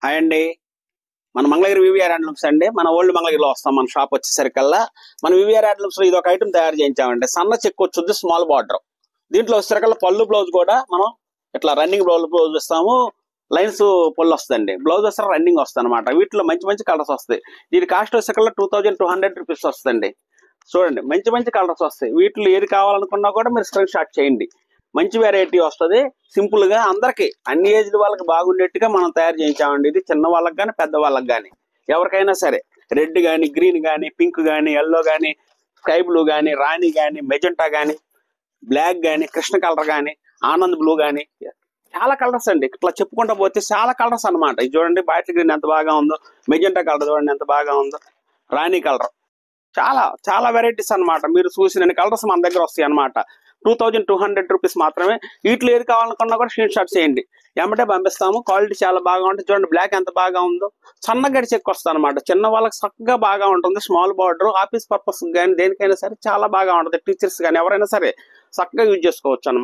Hi అండి. మన Mangalagiri VVR handlooms అండి. మన ఓల్డ్ మంగళగిరిలో వస్తాం. మన షాప్ వచ్చేసరికల్లా మన వివిఆర్ హ్యాండ్లూమ్స్ లో ఇది ఒక ఐటమ్ తయారు చేయించామండి. సన్న చెక్కు వచ్చుద్ది, స్మాల్ బార్డర్. దీంట్లో వచ్చేసరికల్లా పళ్ళు బ్లౌజ్ కూడా మనం ఇట్లా రన్నింగ్ బ్లౌజ్ ఇస్తాము. లైన్స్ పళ్ళు వస్తుందండి. బ్లౌజ్ వస్తే రన్నింగ్ వస్తుంది అనమాట. వీటిలో మంచి మంచి కలర్స్ వస్తాయి. దీని కాస్ట్ వచ్చేసరికల్లా 2200 రూపీస్ వస్తుందండి. చూడండి, మంచి మంచి కలర్స్ వస్తాయి. వీటిలో ఏది కావాలనుకున్నా కూడా మీరు స్క్రీన్ షాట్ చేయండి. మంచి వెరైటీ వస్తుంది. సింపుల్ గా అందరికి అన్ని ఏజ్ల వాళ్ళకి బాగుండేట్టుగా మనం తయారు చేయించామండి. ఇది చిన్న వాళ్ళకి కానీ పెద్ద వాళ్ళకి కానీ ఎవరికైనా సరే, రెడ్ కానీ, గ్రీన్ కానీ, పింక్ కానీ, ఎల్లో కానీ, స్కై బ్లూ కానీ, రాణి కానీ, మెజెంటా కానీ, బ్లాక్ కానీ, కృష్ణ కలర్ కానీ, ఆనంద్ బ్లూ కానీ, చాలా కలర్స్ అండి. ఇట్లా చెప్పుకుంటా పోతే చాలా కలర్స్ అనమాట. ఇది చూడండి, బాటిల్ గ్రీన్ ఎంత బాగా ఉందో, మెజెంటా కలర్ చూడండి ఎంత బాగా ఉందో, రాణి కలర్, చాలా చాలా వెరైటీస్ అనమాట. మీరు చూసిన కలర్స్ మన దగ్గర వస్తాయి అనమాట. 2200 రూపీస్ మాత్రమే. వీటిలో ఏది కావాలనుకున్నా కూడా స్క్రీన్ షాట్ చేయండి, ఎమ్మటే పంపిస్తాము. క్వాలిటీ చాలా బాగా ఉంటుంది. చూడండి, బ్లాక్ ఎంత బాగా ఉందో, సన్నగడి చెక్ వస్తుంది అనమాట. చిన్న వాళ్ళకి చక్కగా బాగా ఉంటుంది. స్మాల్ బార్డర్, ఆఫీస్ పర్పస్ కానీ దేనికైనా సరే చాలా బాగా ఉంటుంది. టీచర్స్ కానీ ఎవరైనా సరే చక్కగా యూజ్ చేసుకోవచ్చు అనమాట.